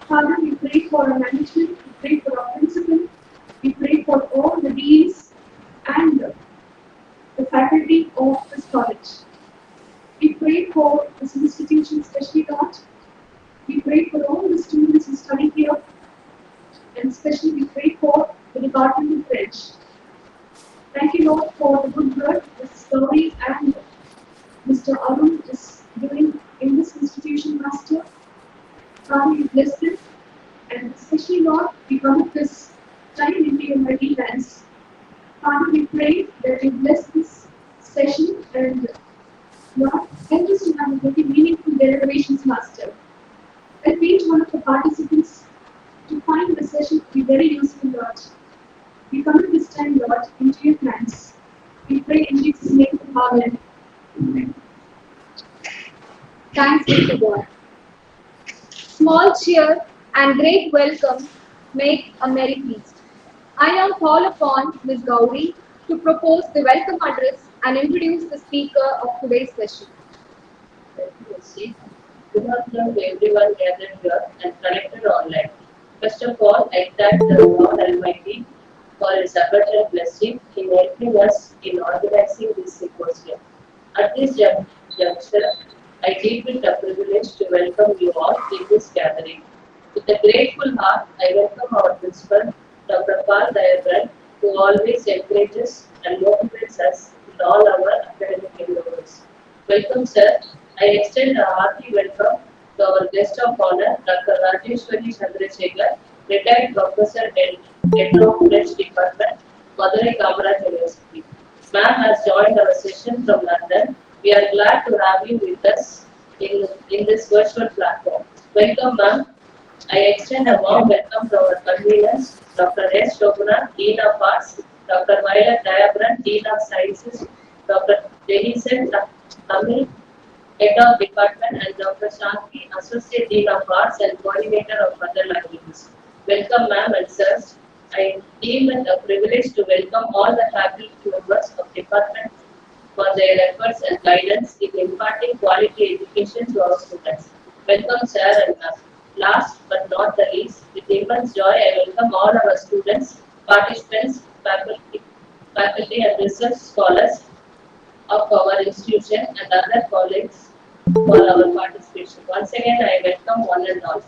Father, we pray for our management, we pray for our principal, we pray for all the deans and the faculty of this college. We pray for this institution, especially God. We pray for all the students who study here, and especially we pray for the Department of French. Thank you, Lord, for the good work Mrs. Gauri and Mr. Arun is doing in this institution, Master. Father, you bless them, and especially, Lord, we commit this time into your mighty hands. Father, we pray that you bless this session and, Lord, help us to have a very meaningful deliberations, Master. Help each one of the participants to find the session to be very useful, Lord. We commit this time, Lord, into your hands. We pray in Jesus' name. Amen. Amen. Thanks be to God. Small cheer and great welcome make a merry feast. I now call upon Ms. Gauri to propose the welcome address and introduce the speaker of today's session. Good afternoon to everyone gathered here and connected online. First of all, I thank the Lord Almighty for His abundant blessing in helping us in organizing this symposium. At this juncture, I deem it a privilege to welcome you all in this gathering. With a grateful heart, I welcome our principal, Dr. Paul Diabrand, who always encourages and motivates us in all our academic endeavors. Welcome, sir. I extend a hearty welcome to our guest of honor, Dr. Rajeshwari Chandrasekhar, retired professor at French Department, Madurai Kamaraj University. Ma'am has joined our session from London. We are glad to have you with us in this virtual platform. Welcome, ma'am. I extend a warm welcome to our conveners, Dr. S. Shobana, Dean of Arts, Dr. Violet Diabrand, Dean of Sciences, Dr. Denison Tamil, Head of Department, and Dr. Shanti, Associate Dean of Arts and Coordinator of Other Languages. Welcome, ma'am and sirs. I deem it a privilege to welcome all the faculty members of department for their efforts and guidance in imparting quality education to our students. Welcome, sir and ma'am. Last but not the least, with immense joy, I welcome all our students, participants, faculty and research scholars of our institution and other colleagues for our participation. Once again, I welcome one and all.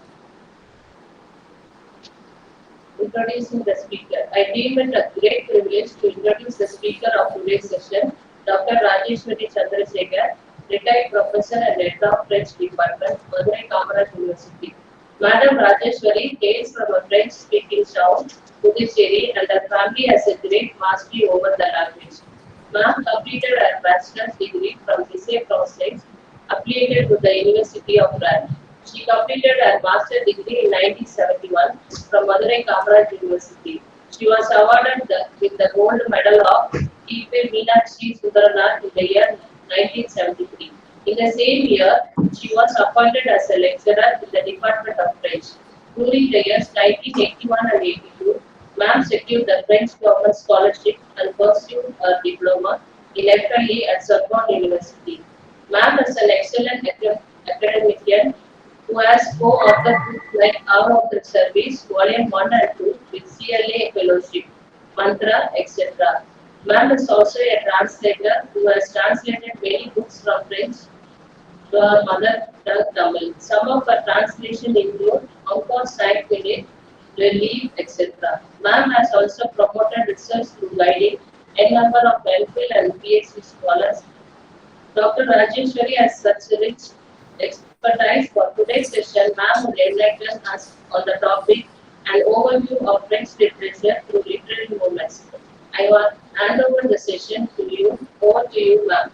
Introducing the speaker. I deem it a great privilege to introduce the speaker of today's session, Dr. Rajeshwari Chandrasekhar, retired professor and head of French Department, Madurai Kamaraj University. Madam Rajeshwari hails from a French-speaking town, Puducherry, and her family has a great mastery over the language. Ma'am completed her bachelor's degree from Lycée Français, affiliated with the University of Rennes. She completed her master's degree in 1971 from Madurai Kamaraj University. She was awarded with the gold medal of Heber Meenakshi Sundaranath in the year 1973. In the same year, she was appointed as a lecturer in the Department of French. During the years 1981 and 82, Ma'am secured the French government scholarship and pursued her diploma in FLE at Sorbonne University. Ma'am is an excellent academician who has co-authored books like Hour of the Service, Volume 1 and 2 with CLA Fellowship, Mantra, etc. Ma'am is also a translator who has translated many books from French to her mother tongue Tamil. Some of her translations include Encore Saint Minute, Relief, etc. Ma'am has also promoted research through guiding a number of MPhil and PhD scholars. Dr. Rajeshwari has such rich expertise for today's session. Ma'am will enlighten us on the topic and overview of French literature through literary movements. I will hand over the session to you. Over to you, ma'am.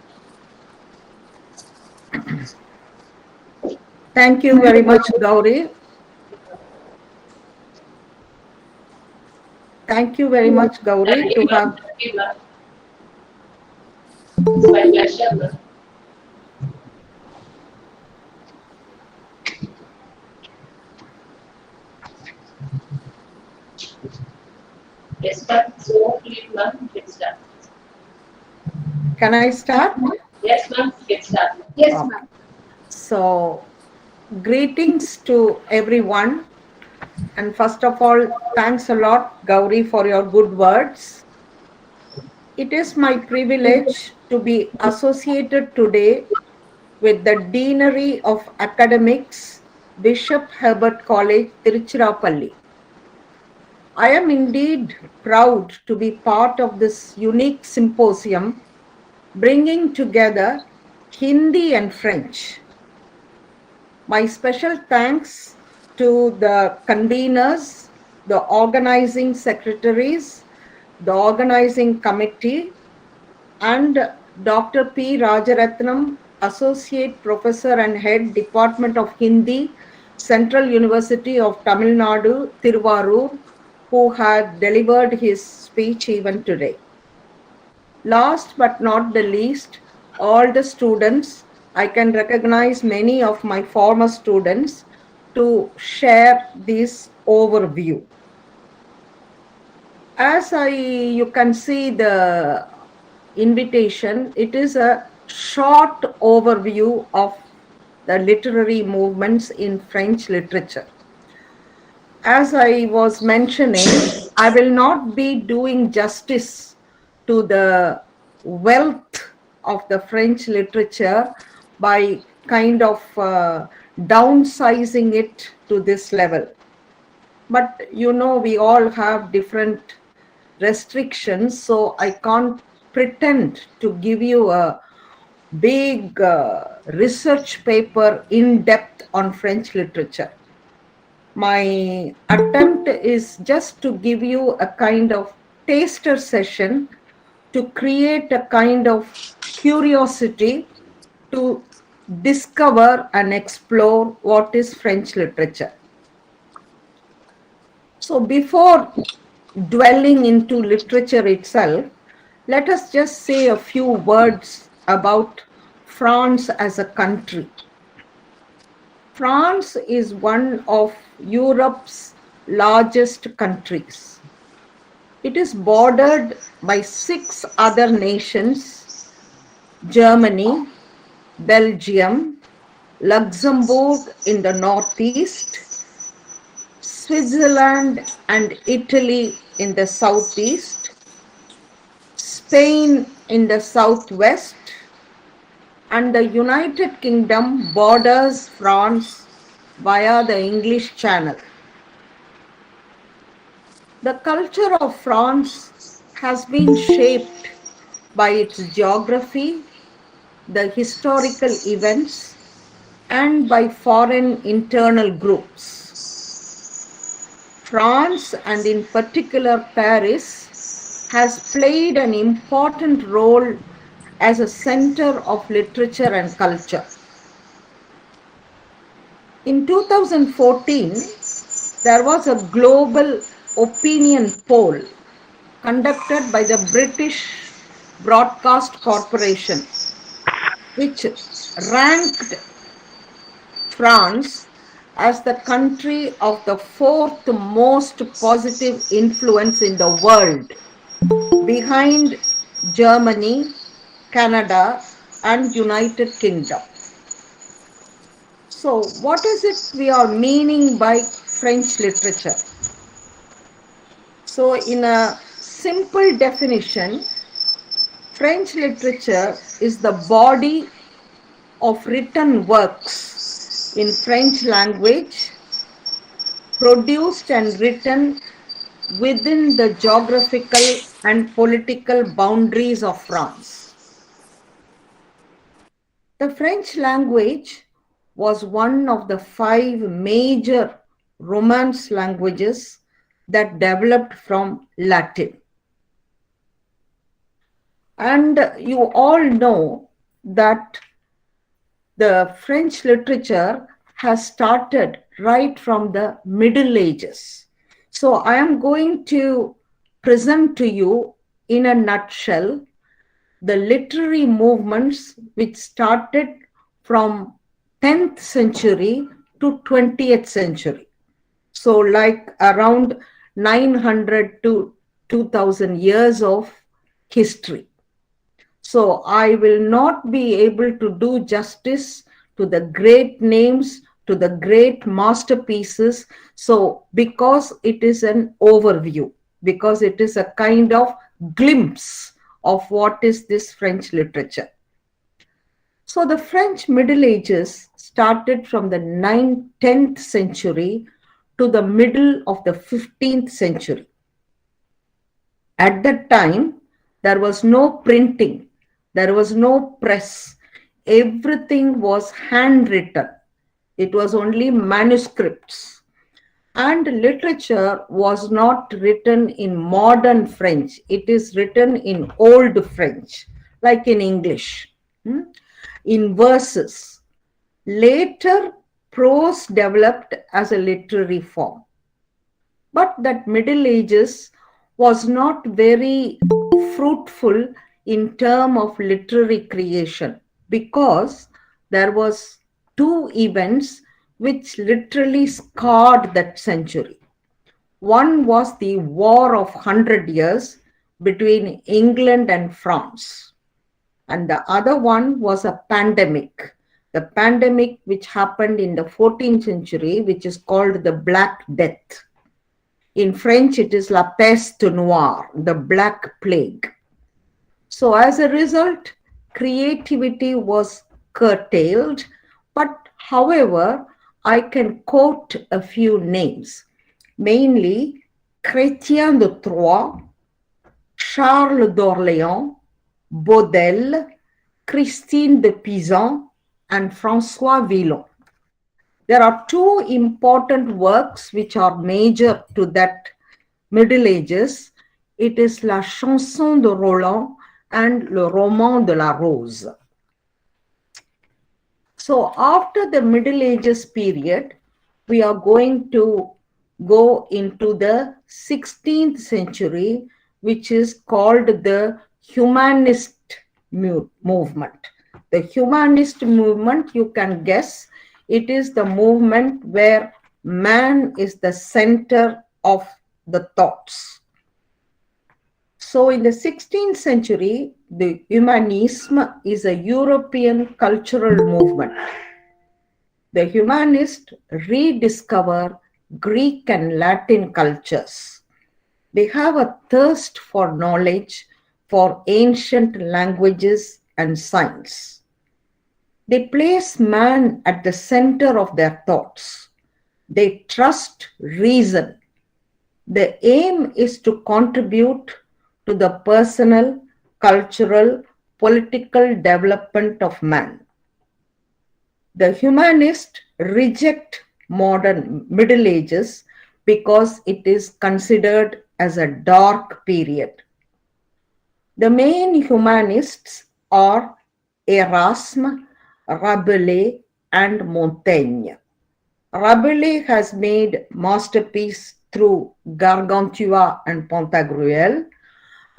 Thank you very much, Gauri. Thank you very much, Gauri, to have. It's my pleasure, ma'am. Yes, ma'am. So, please, ma'am, get started. Can I start? Yes, ma'am, get started. Yes, ma'am. So, greetings to everyone And first of all, thanks a lot, Gauri, for your good words. It is my privilege to be associated today with the Deanery of Academics, Bishop Herbert College, Tiruchirappalli. I am indeed proud to be part of this unique symposium bringing together Hindi and French. My special thanks to the conveners, the organizing secretaries, the organizing committee, and Dr. P. Rajaratnam, Associate Professor and Head Department of Hindi, Central University of Tamil Nadu, Tiruvarur, who had delivered his speech even today. Last but not the least, all the students, I can recognize many of my former students to share this overview. As you can see the invitation, it is a short overview of the literary movements in French literature. As I was mentioning, I will not be doing justice to the wealth of the French literature by kind of downsizing it to this level. But we all have different restrictions, so I can't pretend to give you a big research paper in depth on French literature. My attempt is just to give you a kind of taster session to create a kind of curiosity to discover and explore what is French literature. So before dwelling into literature itself, let us just say a few words about France as a country. France is one of Europe's largest countries. It is bordered by 6 other nations: Germany, Belgium, Luxembourg in the northeast, Switzerland and Italy in the southeast, Spain in the southwest, and the United Kingdom borders France via the English Channel. The culture of France has been shaped by its geography, the historical events, and by foreign internal groups. France, and in particular Paris, has played an important role as a center of literature and culture. In 2014, there was a global opinion poll conducted by the British Broadcast Corporation, which ranked France as the country of the 4th most positive influence in the world, behind Germany, Canada, and United Kingdom. So what is it we are meaning by French literature? So in a simple definition, French literature is the body of written works in French language, produced and written within the geographical and political boundaries of France. The French language was one of the 5 major Romance languages that developed from Latin. And you all know that the French literature has started right from the Middle Ages. So I am going to present to you in a nutshell the literary movements which started from 10th century to 20th century. So like around 900 to 2000 years of history. So I will not be able to do justice to the great names to the great masterpieces. So, because it is an overview, because it is a kind of glimpse of what is this French literature. So, the French Middle Ages started from the 10th century to the middle of the 15th century. At that time, there was no printing, there was no press, everything was handwritten. It was only manuscripts. And literature was not written in modern French, it is written in old French, like in English, in verses. Later, prose developed as a literary form. But that Middle Ages was not very fruitful in terms of literary creation, because there was two events which literally scarred that century. One was the War of 100 Years between England and France. And the other one was a pandemic. The pandemic which happened in the 14th century, which is called the Black Death. In French, it is La Peste Noire, the Black Plague. So as a result, creativity was curtailed. But however, I can quote a few names, mainly Chrétien de Troyes, Charles d'Orléans, Baudel, Christine de Pizan, and François Villon. There are two important works which are major to that Middle Ages. It is La Chanson de Roland and Le Roman de la Rose. So after the Middle Ages period, we are going to go into the 16th century, which is called the Humanist movement. The Humanist movement, you can guess, it is the movement where man is the center of the thoughts. So in the 16th century, the humanism is a European cultural movement. The humanists rediscover Greek and Latin cultures. They have a thirst for knowledge, for ancient languages and science. They place man at the center of their thoughts. They trust reason. The aim is to contribute to the personal, cultural, political development of man. The humanists reject modern Middle Ages because it is considered as a dark period. The main humanists are Erasme, Rabelais, and Montaigne. Rabelais has made masterpiece through Gargantua and Pantagruel,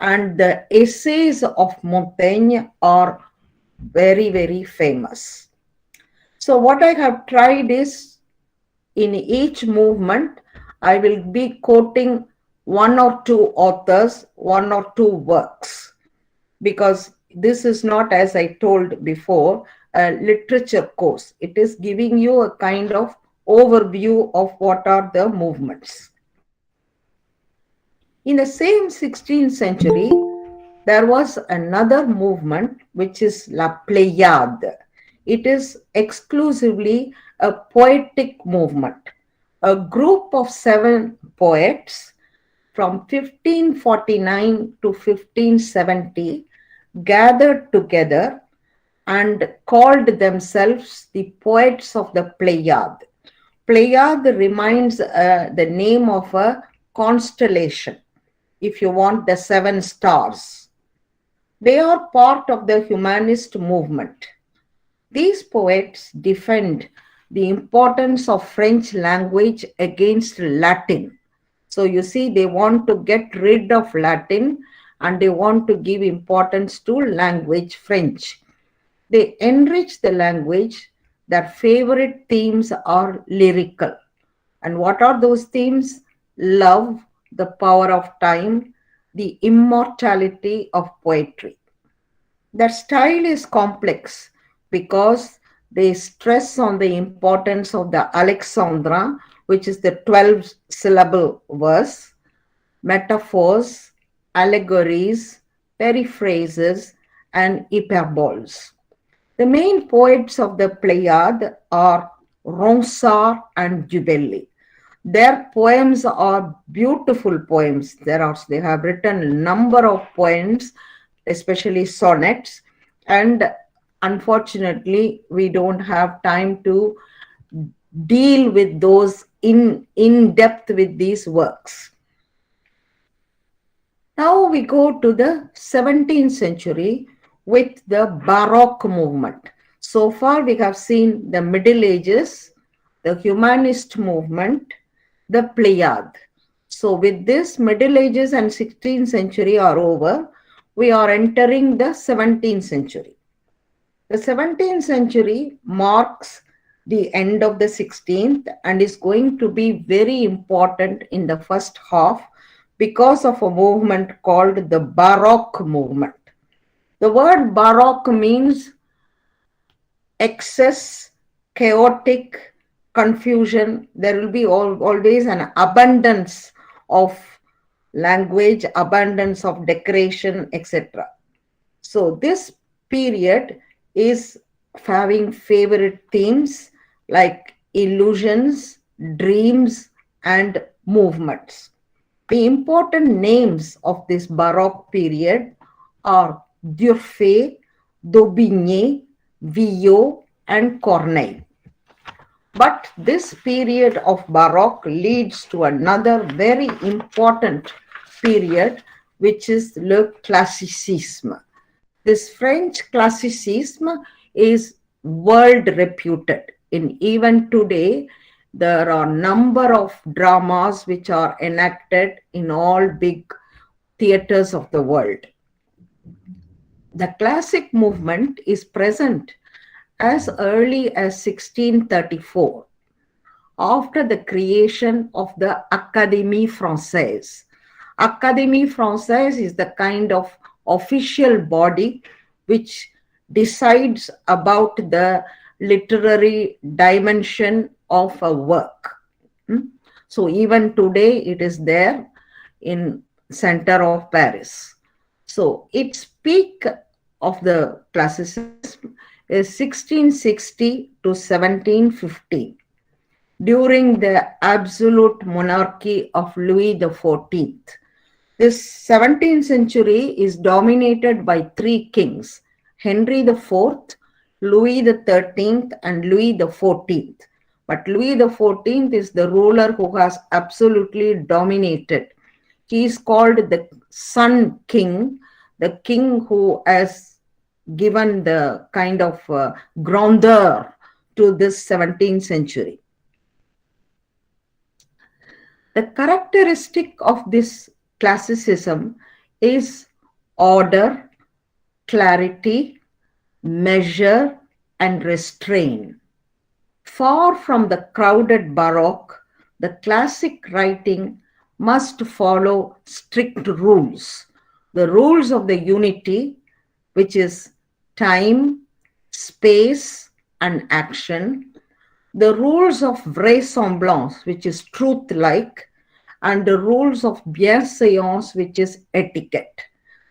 and the essays of Montaigne are very, very famous. So what I have tried is, in each movement, I will be quoting one or two authors, one or two works, because this is not, as I told before, a literature course. It is giving you a kind of overview of what are the movements. In the same 16th century, there was another movement which is La Pléiade. It is exclusively a poetic movement. A group of 7 poets from 1549 to 1570 gathered together and called themselves the poets of the Pléiade. Pléiade reminds the name of a constellation, if you want, the 7 stars. They are part of the humanist movement. These poets defend the importance of French language against Latin. So you see, they want to get rid of Latin and they want to give importance to language French. They enrich the language. Their favorite themes are lyrical. And what are those themes? Love, the power of time, the immortality of poetry. Their style is complex because They stress on the importance of the Alexandra, which is the 12-syllable verse, metaphors, allegories, periphrases, and hyperboles. The main poets of the Pléiade are Ronsard and Dubelli. Their poems are beautiful poems. They have written a number of poems, especially sonnets, and unfortunately, we don't have time to deal with those in depth with these works. Now we go to the 17th century with the Baroque movement. So far, we have seen the Middle Ages, the Humanist movement, the Pléiade. So with this, Middle Ages and 16th century are over. We are entering the 17th century. The 17th century marks the end of the 16th and is going to be very important in the first half because of a movement called the Baroque movement. The word Baroque means excess, chaotic, confusion. There will be always an abundance of language, abundance of decoration, etc. So this period is having favorite themes like illusions, dreams, and movements. The important names of this Baroque period are Dufay, Daubigny, Villot, and Corneille. But this period of Baroque leads to another very important period, which is le Classicisme. This French Classicism is world reputed. Even today, there are a number of dramas which are enacted in all big theaters of the world. The classic movement is present as early as 1634, after the creation of the Académie Française. Académie Française is the kind of official body which decides about the literary dimension of a work. So even today it is there in center of Paris. So its peak of the classicism is 1660 to 1715, during the absolute monarchy of Louis XIV. This 17th century is dominated by three kings, Henry IV, Louis XIII, and Louis XIV. But Louis XIV is the ruler who has absolutely dominated. He is called the Sun King, the king who has given the kind of grandeur to this 17th century. The characteristic of this classicism is order, clarity, measure, and restraint. Far from the crowded Baroque, the classic writing must follow strict rules. The rules of the unity, which is time, space, and action. The rules of vraisemblance, which is truth-like, and the rules of bienséance, which is etiquette.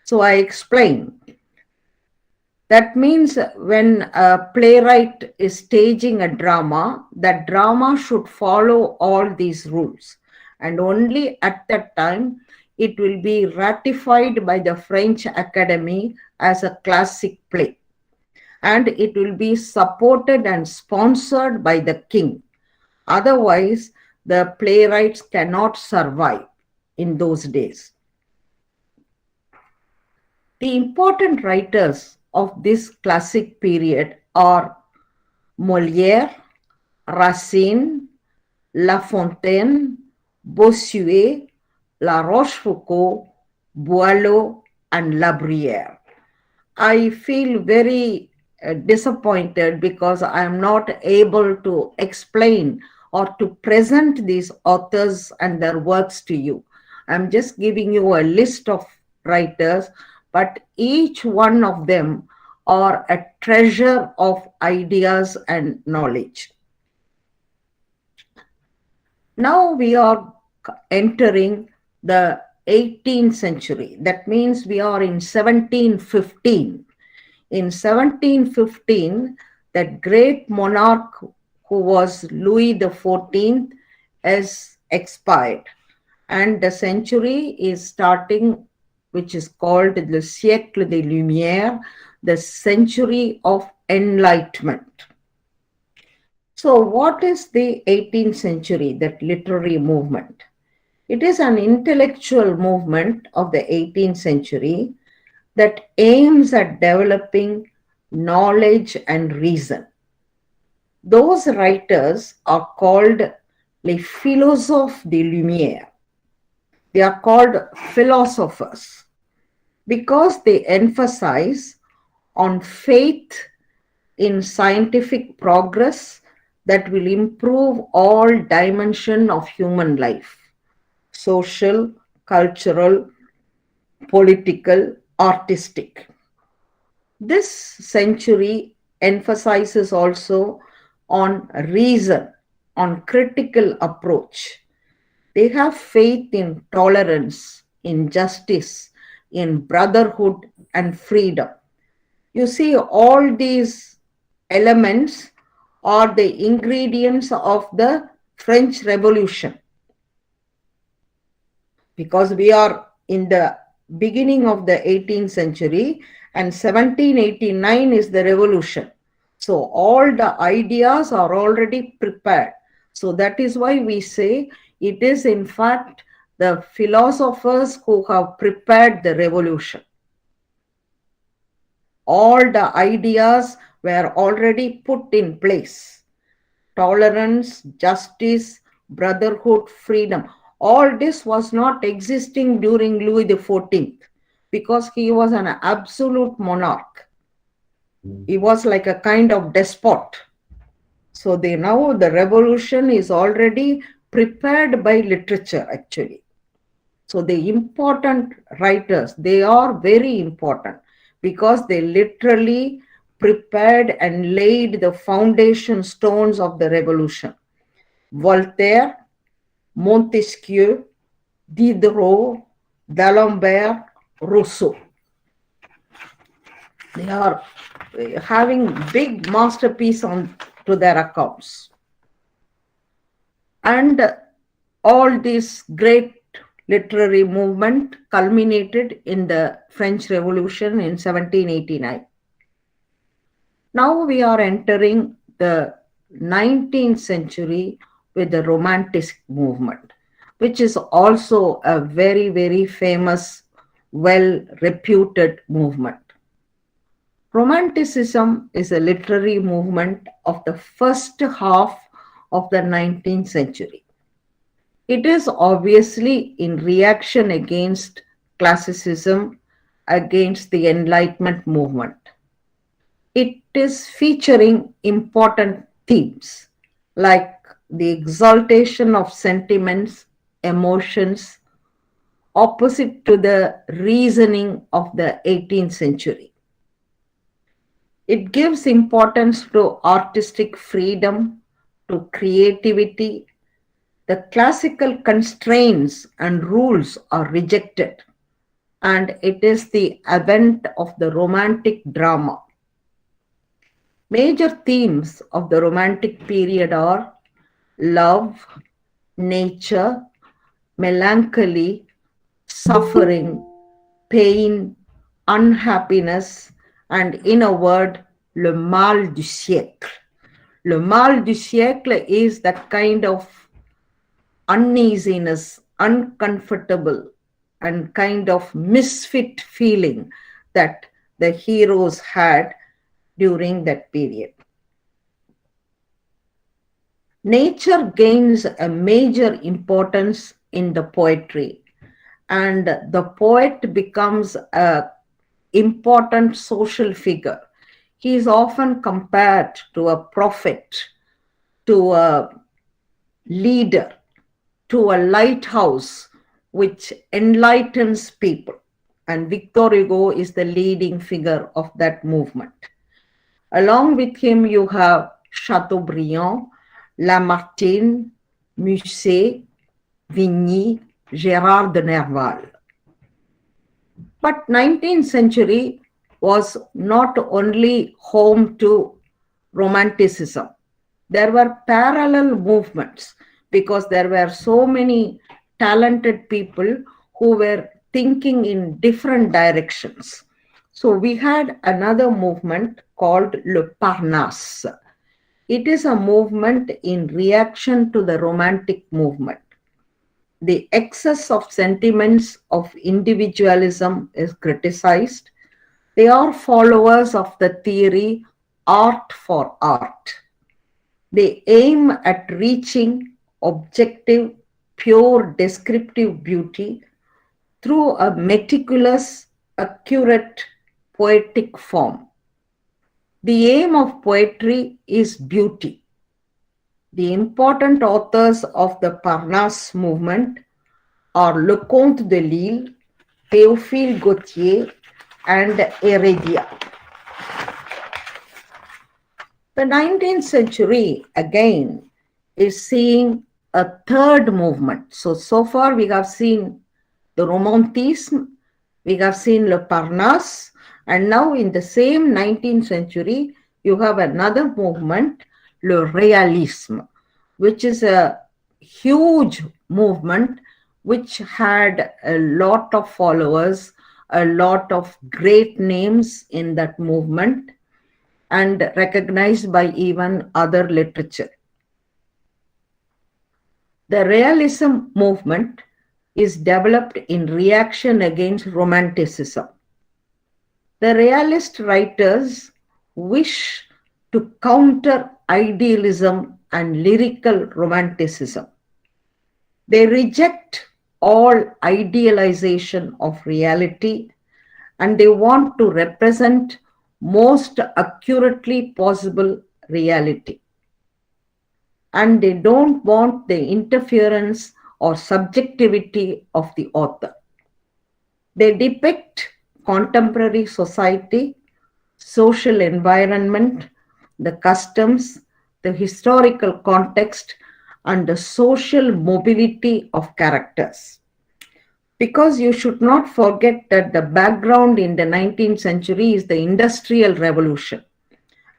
So I explain. That means when a playwright is staging a drama, that drama should follow all these rules. And only at that time, it will be ratified by the French Academy as a classic play. And it will be supported and sponsored by the king. Otherwise, the playwrights cannot survive in those days. The important writers of this classic period are Molière, Racine, La Fontaine, Bossuet, La Rochefoucauld, Boileau, and La Bruyère. I feel very disappointed because I am not able to explain or to present these authors and their works to you. I'm just giving you a list of writers, but each one of them or a treasure of ideas and knowledge. Now we are entering the 18th century. That means we are in 1715. In 1715, that great monarch who was Louis XIV has expired, and the century is starting, which is called the siècle des Lumières, the century of enlightenment. So what is the 18th century, that literary movement? It is an intellectual movement of the 18th century that aims at developing knowledge and reason. Those writers are called les philosophes des Lumières. They are called philosophers because they emphasize on faith in scientific progress that will improve all dimensions of human life: social, cultural, political, artistic. This century emphasizes also on reason, on critical approach. They have faith in tolerance, in justice, in brotherhood and freedom. You see, all these elements are the ingredients of the French Revolution. Because we are in the beginning of the 18th century and 1789 is the revolution. So all the ideas are already prepared. So that is why we say it is in fact the philosophers who have prepared the revolution. All the ideas were already put in place: tolerance, justice, brotherhood, freedom. All this was not existing during Louis XIV because he was an absolute monarch. He was like a kind of despot. So now the revolution is already prepared by literature actually. So the important writers, they are very important because they literally prepared and laid the foundation stones of the revolution. Voltaire, Montesquieu, Diderot, D'Alembert, Rousseau. They are having big masterpiece to their accounts. And all this great literary movement culminated in the French Revolution in 1789. Now we are entering the 19th century with the Romanticist movement, which is also a very, very famous, well-reputed movement. Romanticism is a literary movement of the first half of the 19th century. It is obviously in reaction against classicism, against the Enlightenment movement. It is featuring important themes like the exaltation of sentiments, emotions, opposite to the reasoning of the 18th century. It gives importance to artistic freedom, to creativity. The classical constraints and rules are rejected, and it is the advent of the romantic drama. Major themes of the Romantic period are love, nature, melancholy, suffering, pain, unhappiness, and in a word, le mal du siècle. Le mal du siècle is that kind of uneasiness, uncomfortable, and kind of misfit feeling that the heroes had during that period. Nature gains a major importance in the poetry, and the poet becomes an important social figure. He is often compared to a prophet, to a leader, to a lighthouse which enlightens people. and Victor Hugo is the leading figure of that movement. Along with him, you have Chateaubriand, Lamartine, Musset, Vigny, Gérard de Nerval. But 19th century was not only home to Romanticism. There were parallel movements because there were so many talented people who were thinking in different directions. So we had another movement called Le Parnasse. It is a movement in reaction to the Romantic movement. The excess of sentiments of individualism is criticized. They are followers of the theory art for art. They aim at reaching objective, pure descriptive beauty through a meticulous, accurate, poetic form. The aim of poetry is beauty. The important authors of the Parnasse movement are Leconte de Lisle, Théophile Gautier, and Heredia. The 19th century, again, is seeing a third movement. So far we have seen the Romanticism, we have seen Le Parnasse, and now in the same 19th century, you have another movement, Le Realism, which is a huge movement which had a lot of followers, a lot of great names in that movement, and recognized by even other literature. The Realism movement is developed in reaction against Romanticism. The realist writers wish to counter idealism and lyrical romanticism. They reject all idealization of reality, and they want to represent most accurately possible reality. And they don't want the interference or subjectivity of the author. They depict contemporary society, social environment, the customs, the historical context, and the social mobility of characters. Because you should not forget that the background in the 19th century is the Industrial Revolution.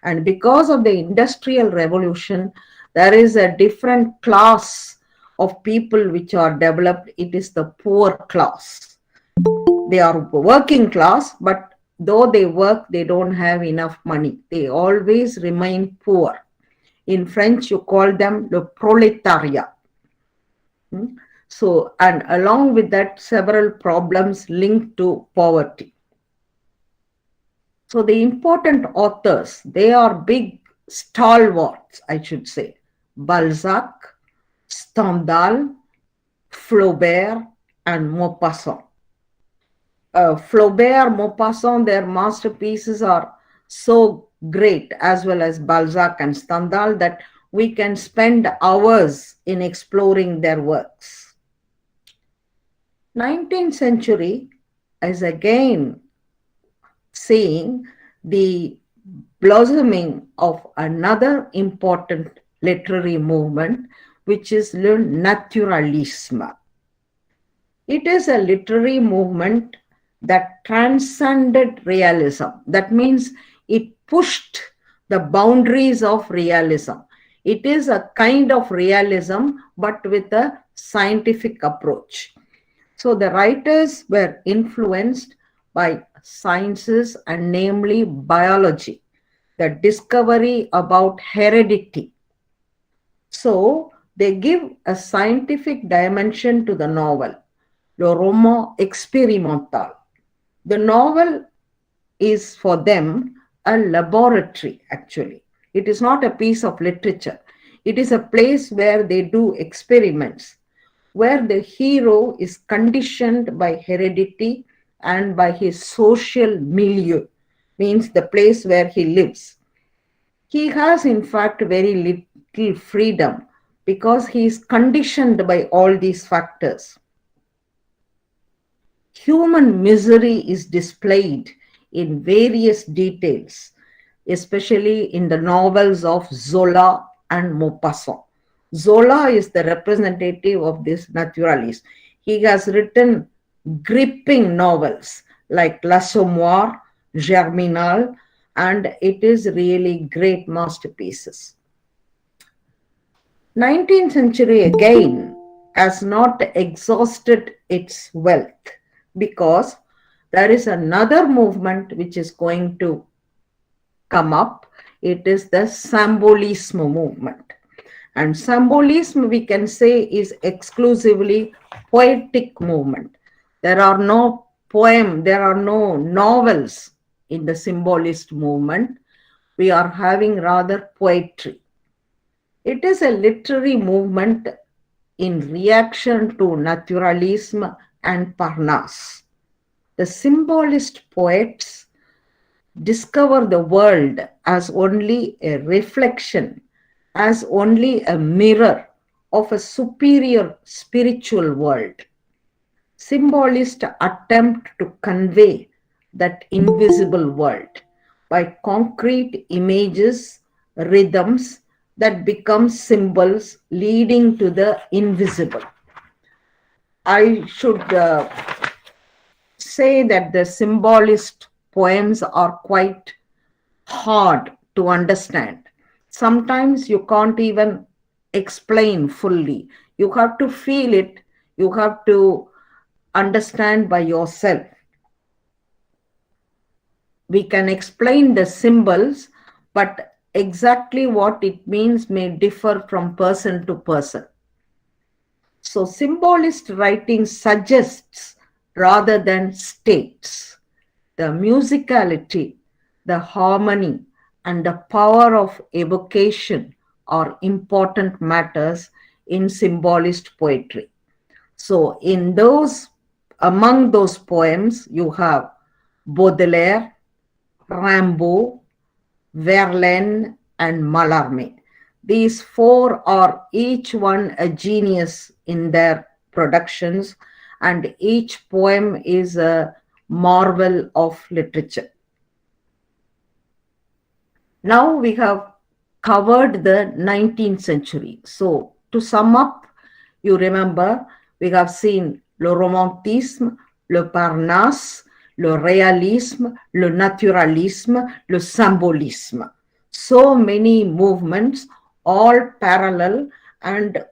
And because of the Industrial Revolution, there is a different class of people which are developed. It is the poor class. They are working class, but though they work, they don't have enough money. They always remain poor. In French, you call them le prolétariat. So, and along with that, several problems linked to poverty. So the important authors, they are big stalwarts, I should say. Balzac, Stendhal, Flaubert, and Maupassant. Flaubert, Maupassant, their masterpieces are so great, as well as Balzac and Stendhal, that we can spend hours in exploring their works. 19th century is again seeing the blossoming of another important literary movement, which is le Naturalisme. It is a literary movement that transcended realism. That means it pushed the boundaries of realism. It is a kind of realism, but with a scientific approach. So the writers were influenced by sciences, and namely biology, the discovery about heredity. So they give a scientific dimension to the novel, le roman expérimental. The novel is for them a laboratory, actually. It is not a piece of literature. It is a place where they do experiments, where the hero is conditioned by heredity and by his social milieu, means the place where he lives. He has, in fact, very little freedom because he is conditioned by all these factors. Human misery is displayed in various details, especially in the novels of Zola and Maupassant. Zola is the representative of this naturalist. He has written gripping novels like L'Assommoir, Germinal, and it is really great masterpieces. 19th century again has not exhausted its wealth because there is another movement which is going to come up. It is the Symbolism movement. And Symbolism, we can say, is exclusively poetic movement. There are no there are no novels in the Symbolist movement. We are having rather poetry. It is a literary movement in reaction to naturalism and Parnasse. The symbolist poets discover the world as only a reflection, as only a mirror of a superior spiritual world. Symbolists attempt to convey that invisible world by concrete images, rhythms that become symbols leading to the invisible. I should say that the symbolist poems are quite hard to understand. Sometimes you can't even explain fully. You have to feel it, you have to understand by yourself. We can explain the symbols, but exactly what it means may differ from person to person. So symbolist writing suggests rather than states. The musicality, the harmony, and the power of evocation are important matters in symbolist poetry. So among those poems, you have Baudelaire, Rimbaud, Verlaine, and Mallarmé. These four are each one a genius in their productions, and each poem is a marvel of literature. Now we have covered the 19th century. So to sum up, you remember we have seen le romantisme, le Parnasse, le réalisme, le naturalisme, le symbolisme. So many movements, all parallel and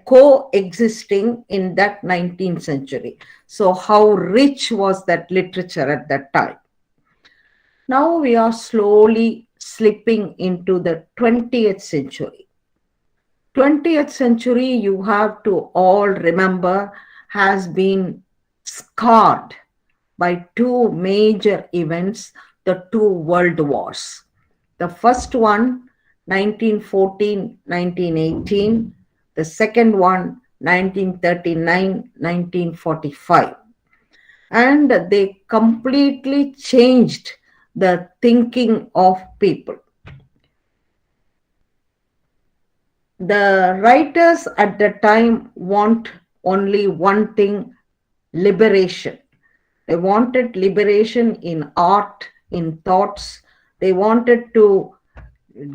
coexisting in that 19th century. So how rich was that literature at that time? Now we are slowly slipping into the 20th century. 20th century, you have to all remember, has been scarred by two major events, the two world wars. The first one, 1914-1918, the second one, 1939-1945. And they completely changed the thinking of people. The writers at the time want only one thing, liberation. They wanted liberation in art, in thoughts. They wanted to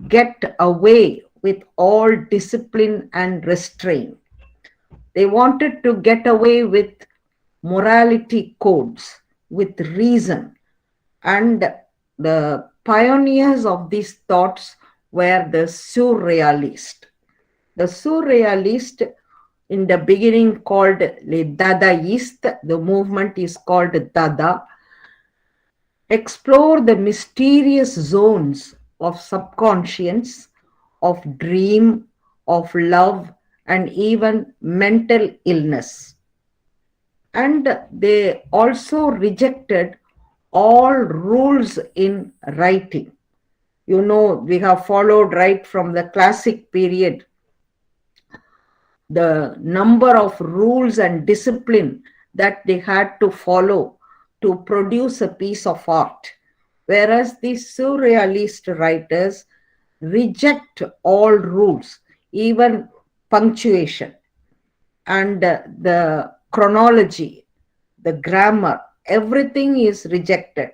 get away with all discipline and restraint. They wanted to get away with morality codes, with reason. And the pioneers of these thoughts were the surrealists. The surrealists, in the beginning called les Dadaistes, the movement is called Dada, explore the mysterious zones of subconscious, of dream, of love, and even mental illness. And they also rejected all rules in writing. You know, we have followed right from the classic period the number of rules and discipline that they had to follow to produce a piece of art. Whereas the surrealist writers reject all rules, even punctuation and the chronology. the grammar, everything is rejected.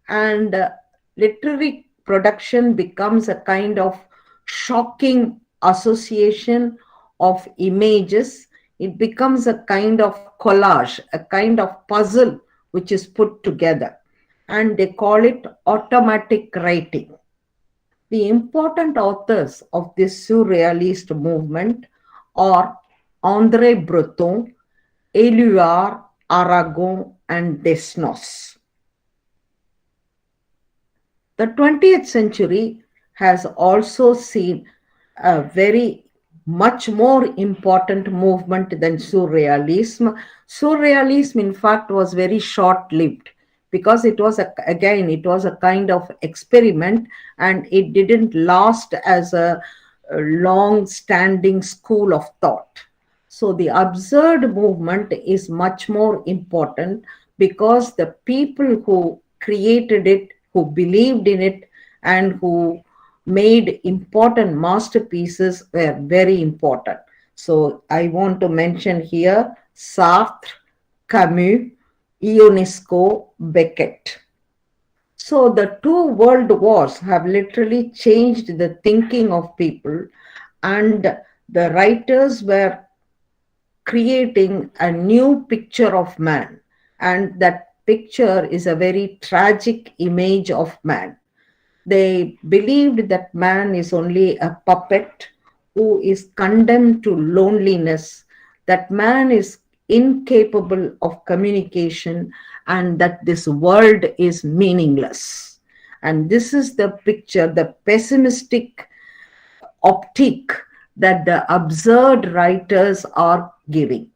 And literary production becomes a kind of shocking association of images. It becomes a kind of collage, a kind of puzzle which is put together. And they call it automatic writing. The important authors of this surrealist movement are André Breton, Éluard, Aragon, and Desnos. The 20th century has also seen a very much more important movement than surrealism. Surrealism, in fact, was very short lived because it was again it was a kind of experiment, and it didn't last as a long standing school of thought. So the absurd movement is much more important because the people who created it, who believed in it, and who made important masterpieces were very important. So I want to mention here Sartre, Camus, Ionesco, Beckett. So the two world wars have literally changed the thinking of people, and the writers were creating a new picture of man, and that picture is a very tragic image of man. They believed that man is only a puppet who is condemned to loneliness, that man is incapable of communication, and that this world is meaningless. And this is the picture, the pessimistic optique that the absurd writers are giving.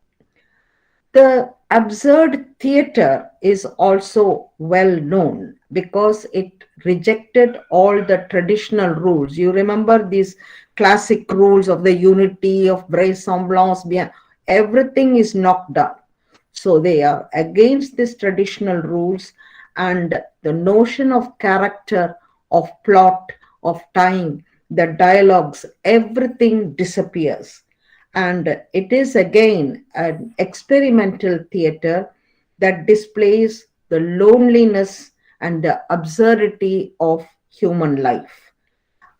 The absurd theater is also well known because it rejected all the traditional rules. You remember these classic rules of the unity, of vraisemblance, bien, everything is knocked down. So they are against these traditional rules, and the notion of character, of plot, of time, the dialogues, everything disappears. And it is again an experimental theater that displays the loneliness and the absurdity of human life.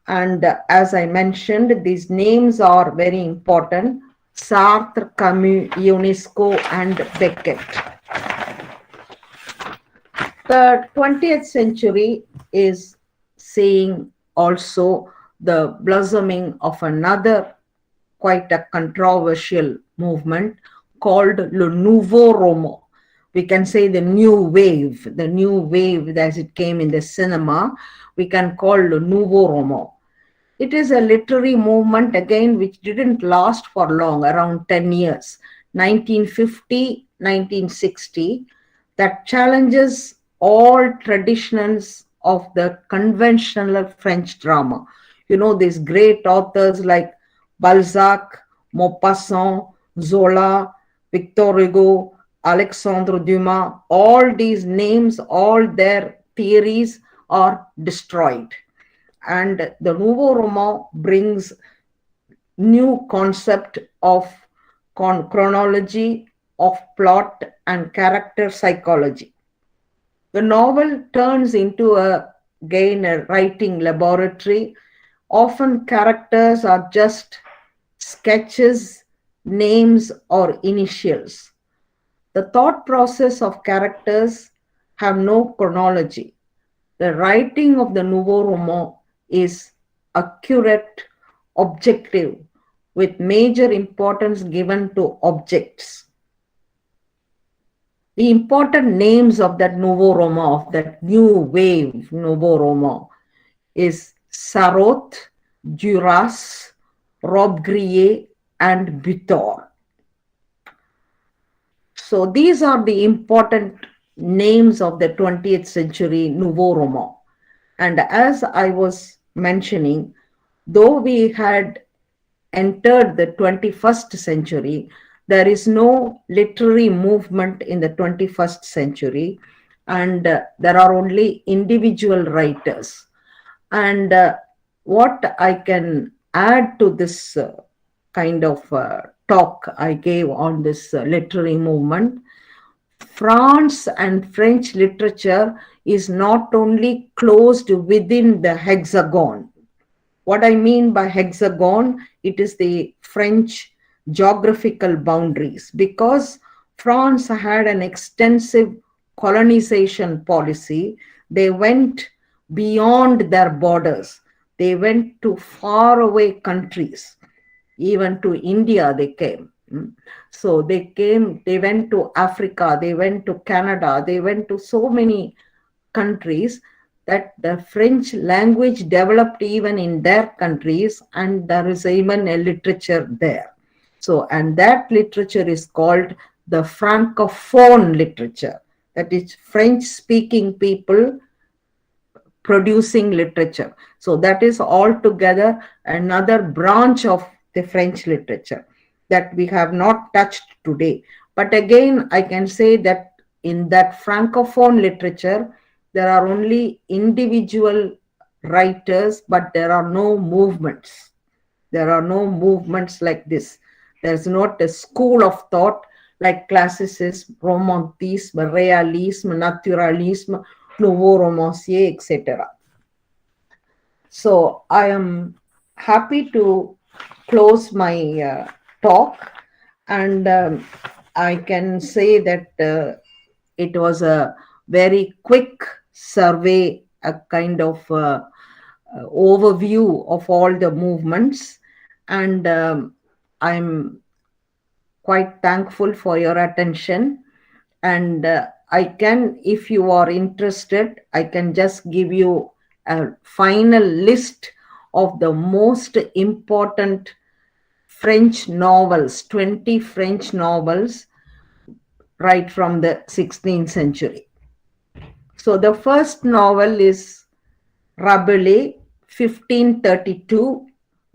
And as I mentioned, these names are very important: Sartre, Camus, Ionesco, and Beckett. The 20th century is seeing also the blossoming of another quite a controversial movement called Le Nouveau Roman. We can say the new wave as it came in the cinema, we can call Le Nouveau Roman. It is a literary movement again which didn't last for long, around 10 years, 1950, 1960, that challenges all traditions of the conventional French drama. You know, these great authors like Balzac, Maupassant, Zola, Victor Hugo, Alexandre Dumas, all these names, all their theories are destroyed. And the Nouveau Roman brings new concept of chronology, of plot, and character psychology. The novel turns into again a writing laboratory. Often characters are just sketches, names, or initials. The thought process of characters have no chronology. The writing of the Nouveau Roman is accurate, objective, with major importance given to objects. The important names of that Nouveau Roman, of that new wave Nouveau Roman, is Sarraute, Duras, Robbe-Grillet, and Butor. So these are the important names of the 20th century Nouveau Roman. And as I was mentioning, though we had entered the 21st century, there is no literary movement in the 21st century, and there are only individual writers. And what I can add to this kind of talk I gave on this literary movement, France and French literature is not only closed within the hexagon. What I mean by hexagon, it is the French geographical boundaries, because France had an extensive colonization policy. They went beyond their borders. They went to faraway countries. Even to India they came. So they went to Africa, they went to Canada, they went to so many countries, that the French language developed even in their countries, and there is even a literature there. So, and that literature is called the Francophone literature. That is French speaking people producing literature. So that is altogether another branch of the French literature that we have not touched today. But again, I can say that in that Francophone literature, there are only individual writers, but there are no movements. There are no movements like this. There's not a school of thought like classicism, romanticism, realism, naturalism, nouveau romancier, etc. So I am happy to close my talk, and I can say that it was a very quick survey, a kind of overview of all the movements, and I'm quite thankful for your attention. And I can, if you are interested, I can just give you a final list of the most important French novels, 20 French novels right from the 16th century. So the first novel is Rabelais, 1532,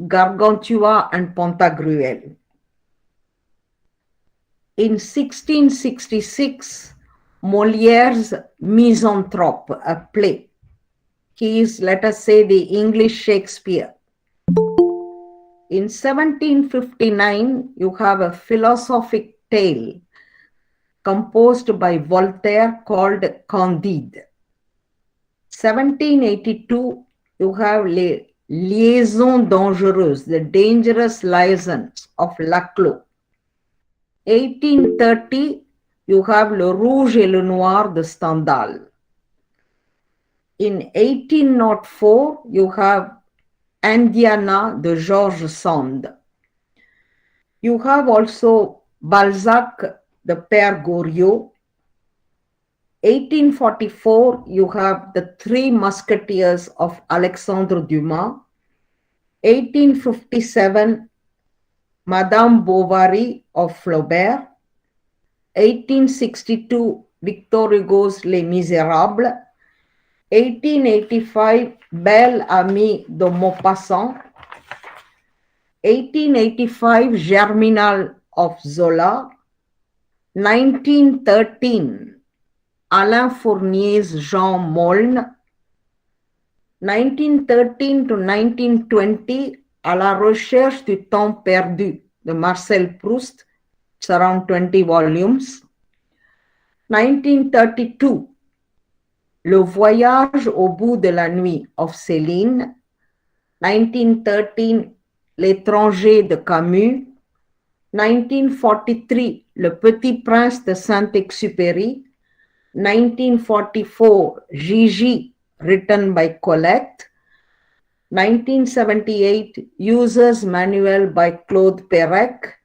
Gargantua and Pantagruel. In 1666, Molière's Misanthrope, a play. He is, let us say, the English Shakespeare. In 1759, you have a philosophic tale composed by Voltaire called Candide. 1782, you have Les Liaisons Dangereuses, the dangerous liaisons of Laclos. 1830, you have Le Rouge et le Noir de Stendhal. In 1804, you have Indiana de George Sand. You have also Balzac, the Père Goriot. 1844, you have The Three Musketeers of Alexandre Dumas. 1857, Madame Bovary of Flaubert. 1862, Victor Hugo's Les Misérables. 1885, Belle Amie de Maupassant. 1885, Germinal of Zola. 1913, Alain Fournier's Jean Molne. 1913 to 1920, À la recherche du temps perdu de Marcel Proust. It's around 20 volumes. 1932, Le voyage au bout de la nuit of Céline. 1913, L'étranger de Camus. 1943, Le Petit Prince de Saint-Exupéry. 1944, Gigi, written by Colette. 1978, User's Manual by Claude Perec.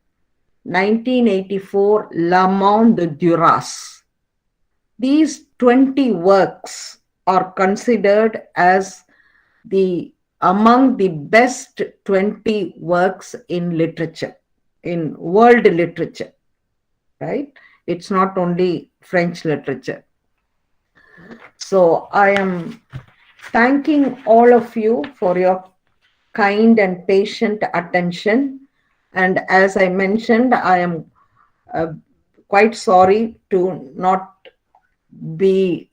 1984, L'Amant de Duras. These 20 works are considered as among the best 20 works in literature, in world literature, right? It's not only French literature. So I am thanking all of you for your kind and patient attention. And as I mentioned, I am quite sorry to not be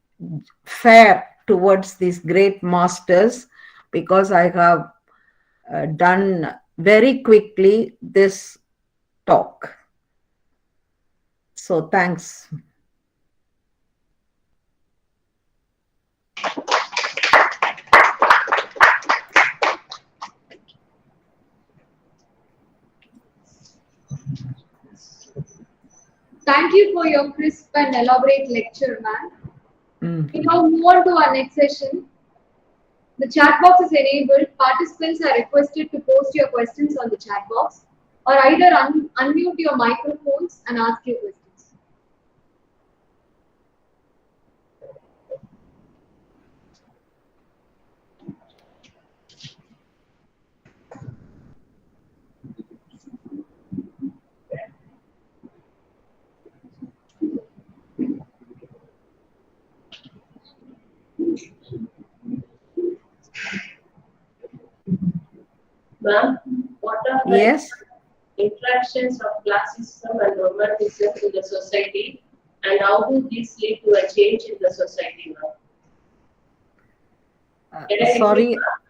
fair towards these great masters, because I have done very quickly this talk. So thanks. Thank you for your crisp and elaborate lecture, ma'am. We now move on to our next session. The chat box is enabled. Participants are requested to post your questions on the chat box or either unmute your microphones and ask your questions. Ma'am, what are the Yes. interactions of classicism and romanticism in the society, and how do these lead to a change in the society, ma'am? Can I repeat, Sorry. ma'am?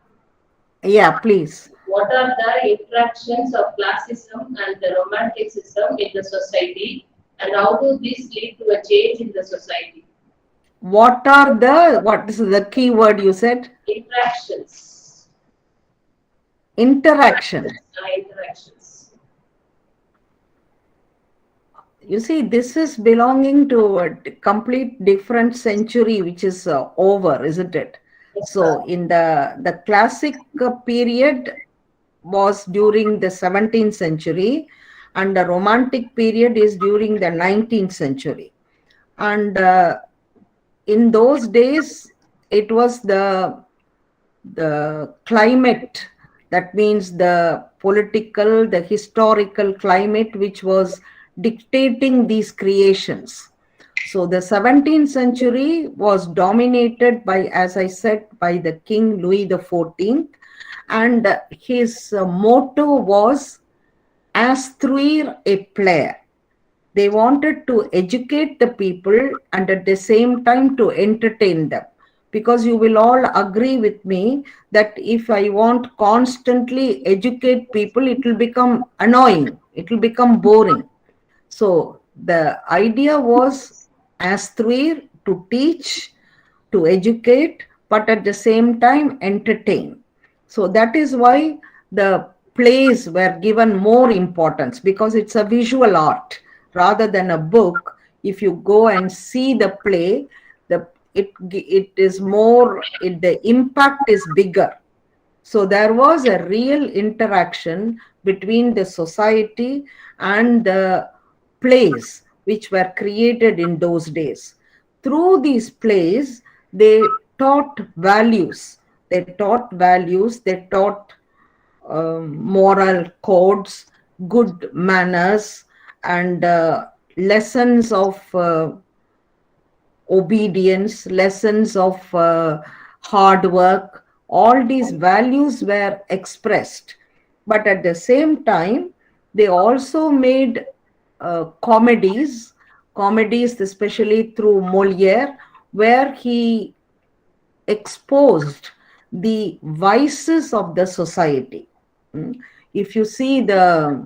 Yeah, please. What are the interactions of classicism and the romanticism in the society, and how do these lead to a change in the society? What is the key word you said? Interactions. Interaction. Interactions. You see, this is belonging to a complete different century, which is over, isn't it? Yes, So, in the classic period was during the 17th century, and the romantic period is during the 19th century. And in those days, it was the climate, that means the political, the historical climate, which was dictating these creations. So the 17th century was dominated by, as I said, by the King Louis XIV, and his motto was "Astruire a player." They wanted to educate the people and at the same time to entertain them. Because you will all agree with me that if I want constantly educate people, it will become annoying, it will become boring. So the idea was instruire, to teach, to educate, but at the same time entertain. So that is why the plays were given more importance, because it's a visual art rather than a book. If you go and see the play, it is more, the impact is bigger. So there was a real interaction between the society and the plays which were created in those days. Through these plays, they taught values. They taught moral codes, good manners, and lessons of obedience, lessons of hard work. All these values were expressed. But at the same time, they also made comedies, especially through Molière, where he exposed the vices of the society. If you see the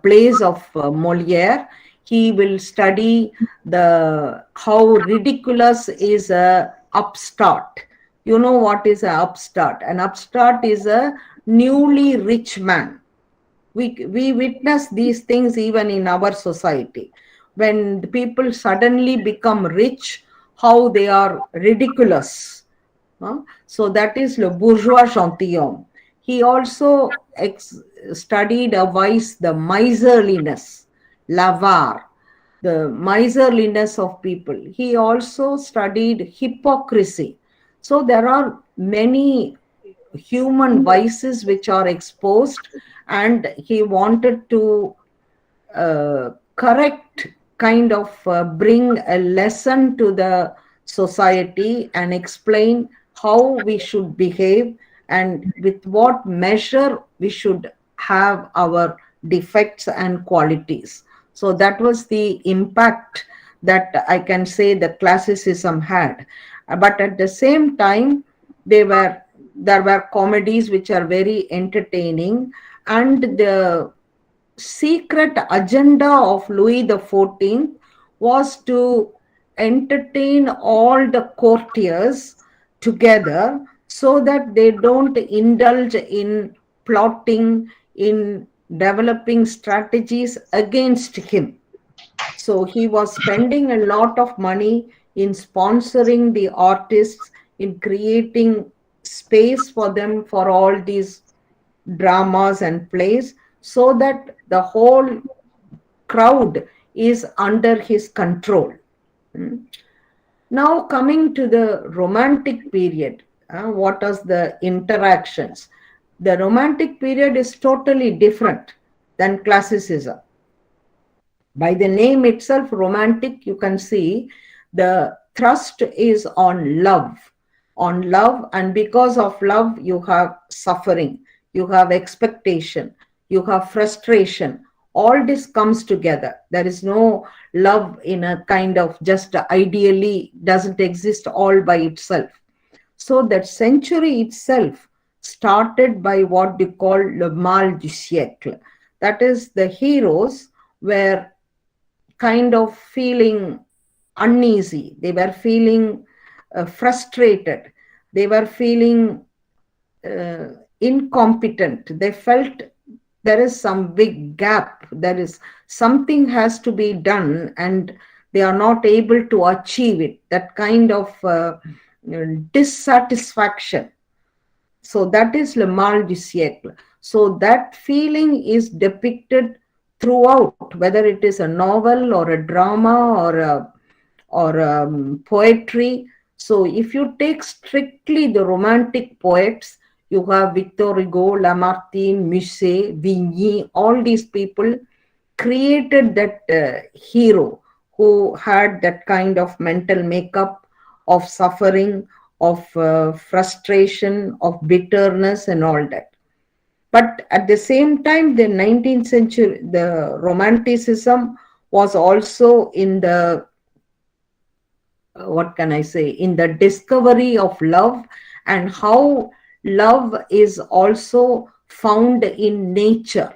plays of Molière, he will study how ridiculous is a upstart. You know what is an upstart? An upstart is a newly rich man. We witness these things even in our society. When the people suddenly become rich, how they are ridiculous. So that is le bourgeois gentilhomme. He also studied a vice, the miserliness, l'avare, the miserliness of people. He also studied hypocrisy. So there are many human vices which are exposed, and he wanted to correct, kind of bring a lesson to the society and explain how we should behave and with what measure we should have our defects and qualities. So that was the impact that I can say the classicism had. But at the same time, there were comedies which are very entertaining, and the secret agenda of Louis XIV was to entertain all the courtiers together so that they don't indulge in plotting, in developing strategies against him. So he was spending a lot of money in sponsoring the artists, in creating space for them for all these dramas and plays, so that the whole crowd is under his control. Mm. Now, coming to the Romantic period, what are the interactions? The Romantic period is totally different than Classicism. By the name itself, Romantic, you can see the thrust is on love. On love, and because of love, you have suffering, you have expectation, you have frustration. All this comes together. There is no love in a kind of just ideally, doesn't exist all by itself. So that century itself started by what they call le mal du siècle. That is, the heroes were kind of feeling uneasy, they were feeling frustrated, they were feeling uh, incompetent, they felt there is some big gap, there is something has to be done, and they are not able to achieve it. That kind of dissatisfaction. So that is le mal du siècle. So that feeling is depicted throughout, whether it is a novel or a drama or poetry. So if you take strictly the Romantic poets, you have Victor Hugo, Lamartine, Musset, Vigny, all these people created that hero who had that kind of mental makeup of suffering, of frustration, of bitterness, and all that. But at the same time, the 19th century, the Romanticism was also in the, what can I say, in the discovery of love, and how love is also found in nature.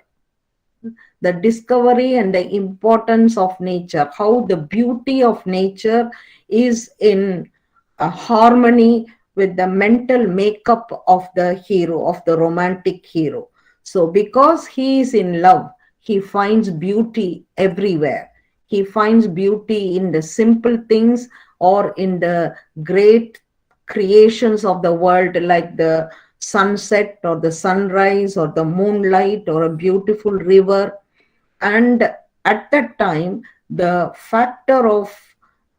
The discovery and the importance of nature, how the beauty of nature is in harmony with the mental makeup of the hero, of the Romantic hero. So because he is in love, he finds beauty everywhere. He finds beauty in the simple things or in the great creations of the world, like the sunset or the sunrise or the moonlight or a beautiful river. And at that time, the factor of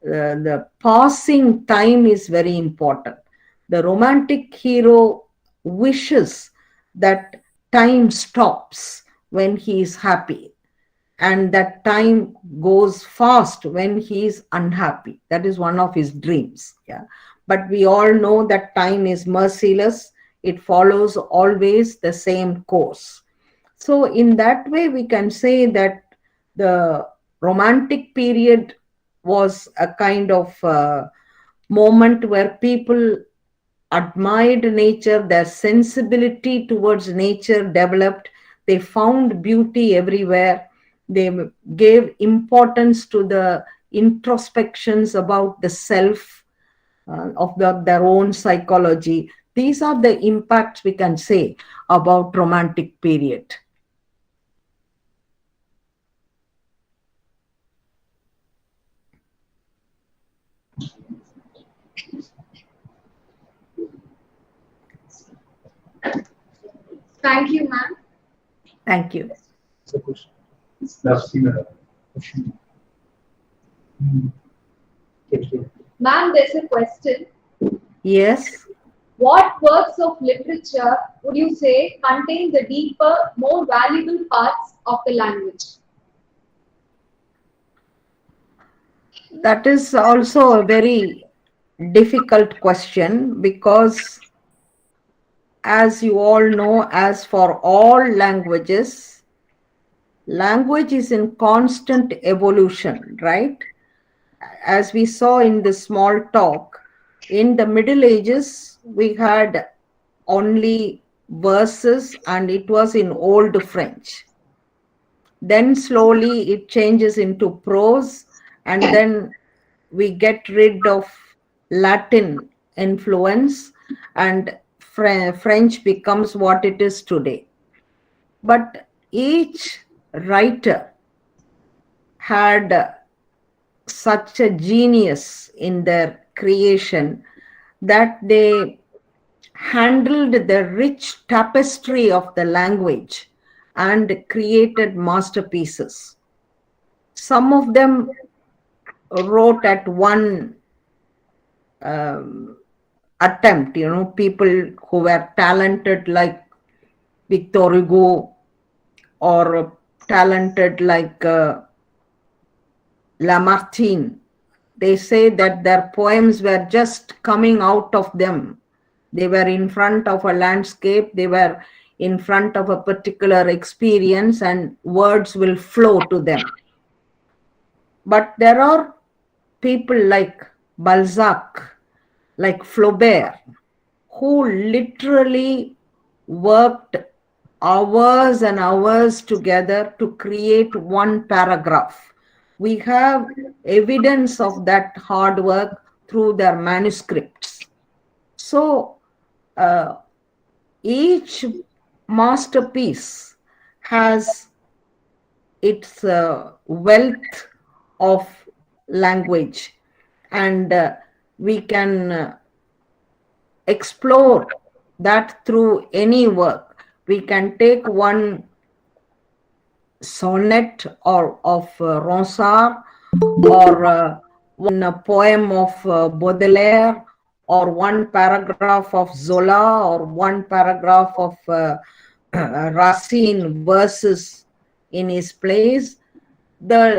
the passing time is very important. The Romantic hero wishes that time stops when he is happy, and that time goes fast when he is unhappy. That is one of his dreams. Yeah. But we all know that time is merciless. It follows always the same course. So in that way, we can say that the Romantic period was a kind of moment where people admired nature, their sensibility towards nature developed, they found beauty everywhere, they gave importance to the introspections about the self, their own psychology. These are the impacts we can say about Romantic period. Thank you, ma'am. Thank you. Ma'am, there's a question. Yes. What works of literature would you say contain the deeper, more valuable parts of the language? That is also a very difficult question, because as you all know, as for all languages, language is in constant evolution, right? As we saw in the small talk, in the Middle Ages, we had only verses and it was in Old French. Then slowly it changes into prose, and then we get rid of Latin influence, and French becomes what it is today. But each writer had such a genius in their creation that they handled the rich tapestry of the language and created masterpieces. Some of them wrote at one attempt, people who were talented like Victor Hugo or talented like Lamartine. They say that their poems were just coming out of them. They were in front of a landscape, they were in front of a particular experience, and words will flow to them. But there are people like Balzac, like Flaubert, who literally worked hours and hours together to create one paragraph. We have evidence of that hard work through their manuscripts. So each masterpiece has its wealth of language, and we can explore that through any work. We can take one sonnet or of Ronsard, or one poem of Baudelaire, or one paragraph of Zola, or one paragraph of Racine verses in his plays. The